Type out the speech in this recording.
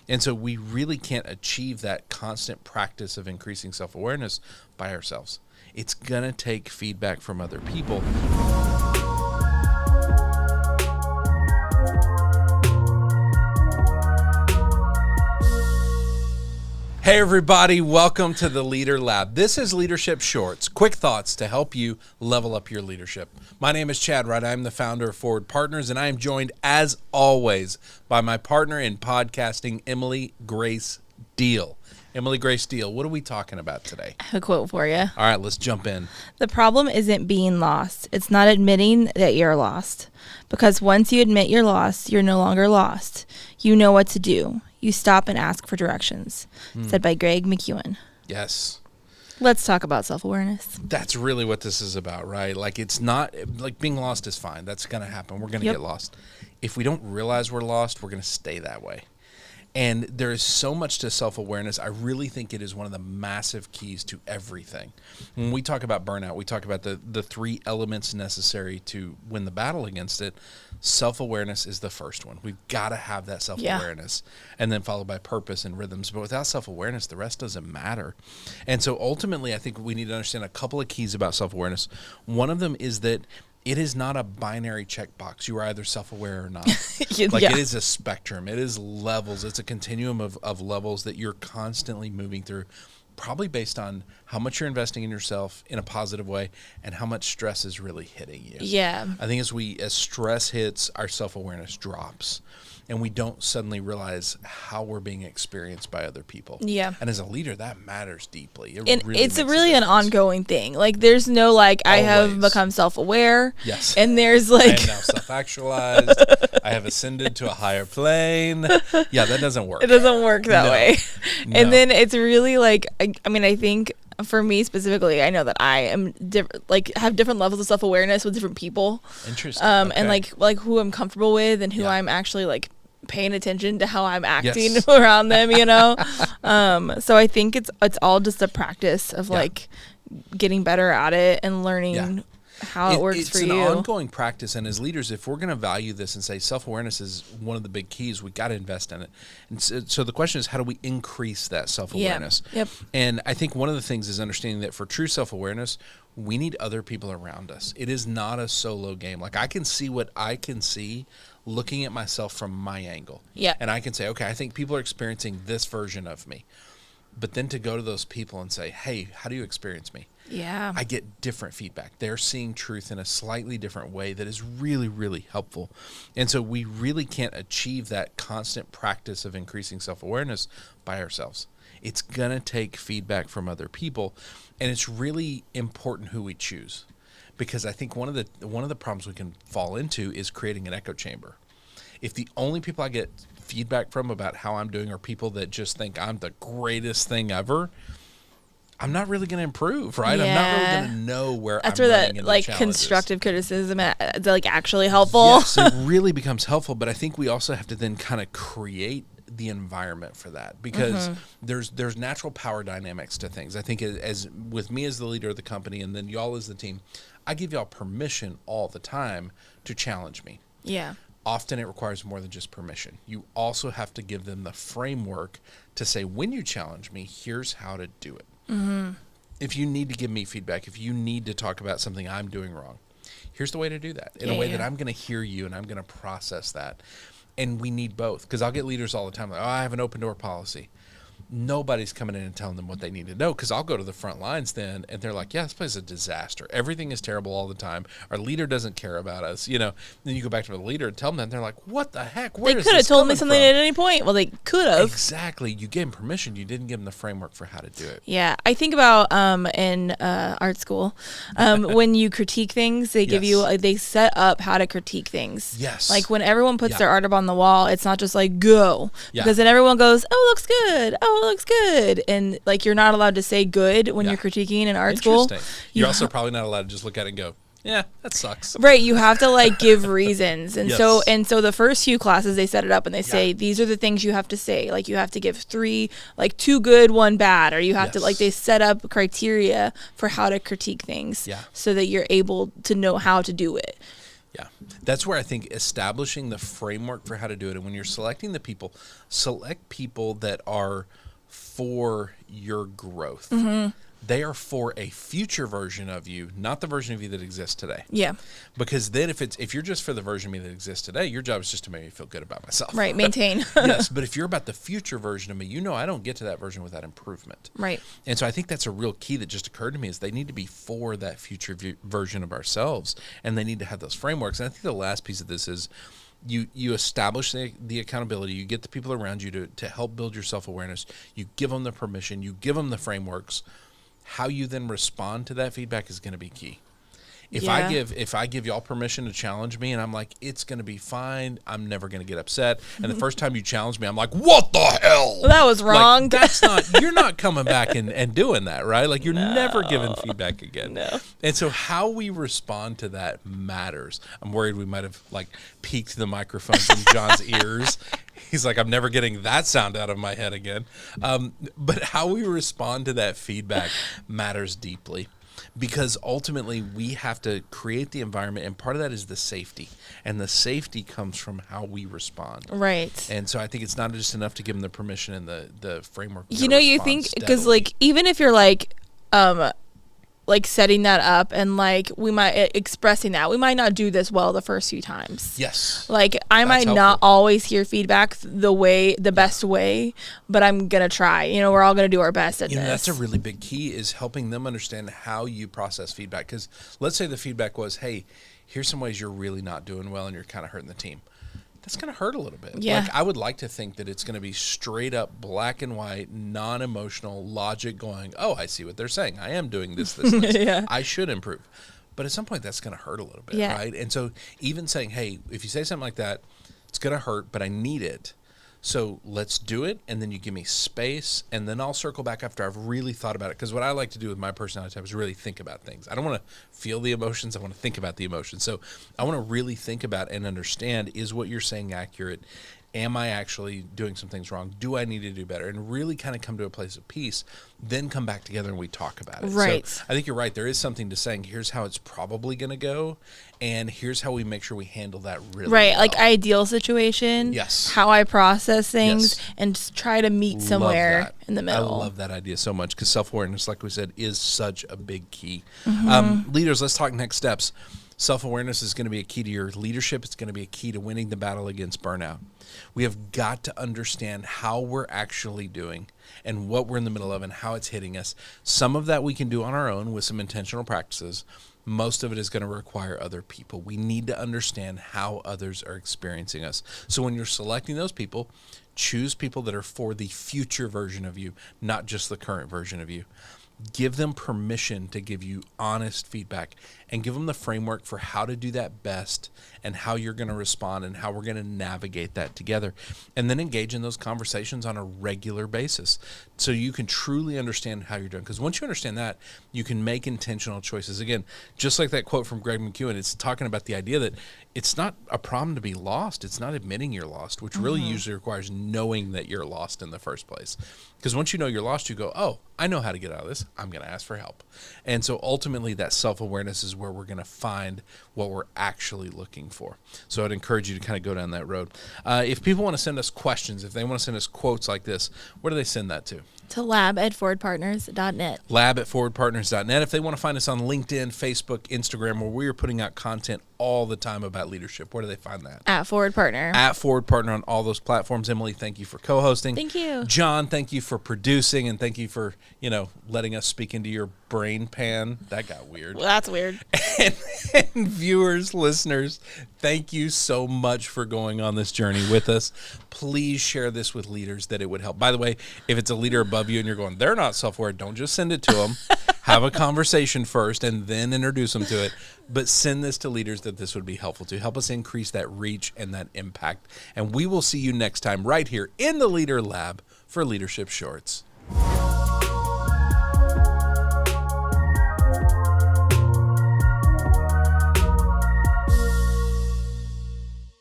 And so we really can't achieve that constant practice of increasing self-awareness by ourselves. It's going to take feedback from other people. Hey everybody, welcome to the Leader Lab. This is Leadership Shorts, quick thoughts to help you level up your leadership. My name is Chad Wright. I'm the founder of Forward Partners, and I am joined, as always, by my partner in podcasting, Emily Grace Deal. Emily Grace Deal, what are we talking about today? I have a quote for you. All right, let's jump in. The problem isn't being lost. It's not admitting that you're lost. Because once you admit you're lost, you're no longer lost. You know what to do. You stop and ask for directions. Said by McKeown. Yes. Let's talk about self-awareness. That's really what this is about, right? Like, it's not, like, being lost is fine. That's going to happen. We're going to get lost. If we don't realize we're lost, we're going to stay that way. And there is so much to self-awareness. I really think it is one of the massive keys to everything. When we talk about burnout, we talk about the three elements necessary to win the battle against it. Self-awareness is the first one. We've got to have that self-awareness, and then followed by purpose and rhythms. But without self-awareness, the rest doesn't matter. And so ultimately, I think we need to understand a couple of keys about self-awareness. One of them is that it is not a binary checkbox. You are either self-aware or not. It is a spectrum. It is levels. It's a continuum of levels that you're constantly moving through, probably based on how much you're investing in yourself in a positive way and how much stress is really hitting you. Yeah. I think as stress hits, our self-awareness drops. And we don't suddenly realize how we're being experienced by other people. Yeah. And as a leader, that matters deeply. It's really an ongoing thing. Like, there's no, like, I have become self-aware. Yes. And there's, like, I am now self-actualized. I have ascended to a higher plane. Yeah, that doesn't work. It doesn't work that way. No. And then it's really, like, I think for me specifically, I know that I am have different levels of self-awareness with different people. Interesting. And like who I'm comfortable with and who I'm actually, like, paying attention to how I'm acting around them, you know? So I think it's all just a practice of like getting better at it and learning how it works for you. It's an ongoing practice. And as leaders, if we're going to value this and say self-awareness is one of the big keys, we got to invest in it. And so the question is, how do we increase that self-awareness? Yep. And I think one of the things is understanding that for true self-awareness, we need other people around us. It is not a solo game. Like, I can see what I can see looking at myself from my angle. Yeah. And I can say, okay, I think people are experiencing this version of me. But then to go to those people and say, hey, how do you experience me? Yeah. I get different feedback. They're seeing truth in a slightly different way that is really, really helpful. And so we really can't achieve that constant practice of increasing self-awareness by ourselves. It's going to take feedback from other people. And it's really important who we choose. Because I think one of the problems we can fall into is creating an echo chamber. If the only people I get feedback from about how I'm doing are people that just think I'm the greatest thing ever, I'm not really going to improve, right? Yeah. I'm not really going to know where That's I'm where running that, into like, challenges. constructive criticism is, like, actually helpful. Yes, it really becomes helpful, but I think we also have to then kind of create the environment for that, because there's natural power dynamics to things. I think as with me as the leader of the company and then y'all as the team, I give y'all permission all the time to challenge me. Yeah. Often it requires more than just permission. You also have to give them the framework to say, when you challenge me, here's how to do it. Mm-hmm. If you need to give me feedback, if you need to talk about something I'm doing wrong, here's the way to do that in a way that I'm going to hear you and I'm going to process that. And we need both, because I'll get leaders all the time like, oh, I have an open door policy. Nobody's coming in and telling them what they need to know, because I'll go to the front lines then, and they're like, yeah, this place is a disaster. Everything is terrible all the time. Our leader doesn't care about us, you know. Then you go back to the leader and tell them that, and they're like, what the heck? Where They could have told me something at any point. Well, they could have. Exactly. You gave them permission. You didn't give them the framework for how to do it. Yeah. I think about in art school, when you critique things, they give you, they set up how to critique things. Yes. Like, when everyone puts their art up on the wall, it's not just like, go. Yeah. Because then everyone goes, oh, it looks good. Oh, it looks good. And, like, you're not allowed to say good when you're critiquing in art school. You're also probably not allowed to just look at it and go, yeah, that sucks. Right. You have to, like, give reasons. And Yes. so the first few classes, they set it up and they say, these are the things you have to say. Like, you have to give 3, like, 2 good, 1 bad, or you have to, like, they set up criteria for how to critique things so that you're able to know how to do it. Yeah. That's where I think establishing the framework for how to do it. And when you're selecting the people, select people that are for your growth. Mm-hmm. They are for a future version of you, not the version of you that exists today. Yeah. Because then if you're just for the version of me that exists today, your job is just to make me feel good about myself. Right. Maintain. Yes. But if you're about the future version of me, I don't get to that version without improvement. Right. And so I think that's a real key that just occurred to me is they need to be for that future version of ourselves, and they need to have those frameworks. And I think the last piece of this is you establish the accountability. You get the people around you to help build your self-awareness. You give them the permission. You give them the frameworks. How you then respond to that feedback is going to be key. If I give y'all permission to challenge me and I'm like, it's going to be fine, I'm never going to get upset. And the first time you challenge me, I'm like, what the hell? That was wrong. Like, that's not, you're not coming back and doing that, right? Like, you're never giving feedback again. No. And so how we respond to that matters. I'm worried we might have like peaked the microphones in John's ears. He's like, I'm never getting that sound out of my head again. But how we respond to that feedback matters deeply. Because ultimately we have to create the environment, and part of that is the safety. And the safety comes from how we respond. Right. And so I think it's not just enough to give them the permission and the framework. You think, because like, even if you're like setting that up and like we might expressing that we might not do this well the first few times. Yes. Like I might not always hear feedback the best way, but I'm going to try. We're all going to do our best at this. That's a really big key, is helping them understand how you process feedback. Because let's say the feedback was, hey, here's some ways you're really not doing well and you're kind of hurting the team. That's going to hurt a little bit. Yeah. Like, I would like to think that it's going to be straight up black and white, non-emotional logic going, oh, I see what they're saying. I am doing this. Yeah. I should improve. But at some point, that's going to hurt a little bit, right? And so even saying, hey, if you say something like that, it's going to hurt, but I need it. So let's do it, and then you give me space, and then I'll circle back after I've really thought about it. Because what I like to do with my personality type is really think about things. I don't want to feel the emotions. I want to think about the emotions. So I want to really think about and understand, is what you're saying accurate? Am I actually doing some things wrong? Do I need to do better? And really kind of come to a place of peace, then come back together and we talk about it. Right. So I think you're right. There is something to saying, here's how it's probably going to go, and here's how we make sure we handle that really well. Like ideal situation. Yes. How I process things and just try to meet somewhere in the middle. I love that idea so much, because self-awareness, like we said, is such a big key. Mm-hmm. Leaders, let's talk next steps. Self-awareness is going to be a key to your leadership. It's going to be a key to winning the battle against burnout. We have got to understand how we're actually doing and what we're in the middle of and how it's hitting us. Some of that we can do on our own with some intentional practices. Most of it is going to require other people. We need to understand how others are experiencing us. So when you're selecting those people, choose people that are for the future version of you, not just the current version of you. Give them permission to give you honest feedback, and give them the framework for how to do that best and how you're going to respond and how we're going to navigate that together. And then engage in those conversations on a regular basis so you can truly understand how you're doing. Because once you understand that, you can make intentional choices. Again, just like that quote from Greg McKeown, it's talking about the idea that it's not a problem to be lost. It's not admitting you're lost, which really usually requires knowing that you're lost in the first place. Because once you know you're lost, you go, oh, I know how to get out of this. I'm going to ask for help. And so ultimately that self-awareness is where we're going to find what we're actually looking for. So I'd encourage you to kind of go down that road. If people want to send us questions, if they want to send us quotes like this, where do they send that to? To lab@forwardpartners.net. Lab@forwardpartners.net. If they want to find us on LinkedIn, Facebook, Instagram, where we are putting out content all the time about leadership, where do they find that? @ForwardPartner. @ForwardPartner on all those platforms. Emily, thank you for co-hosting. Thank you. John, thank you for producing, and thank you for, letting us speak into your brain pan. That got weird. Well, that's weird. And viewers, listeners, thank you so much for going on this journey with us. Please share this with leaders that it would help. By the way, if it's a leader above you and you're going, they're not self-aware, don't just send it to them. Have a conversation first and then introduce them to it. But send this to leaders that this would be helpful to. Help us increase that reach and that impact. And we will see you next time right here in the Leader Lab for Leadership Shorts.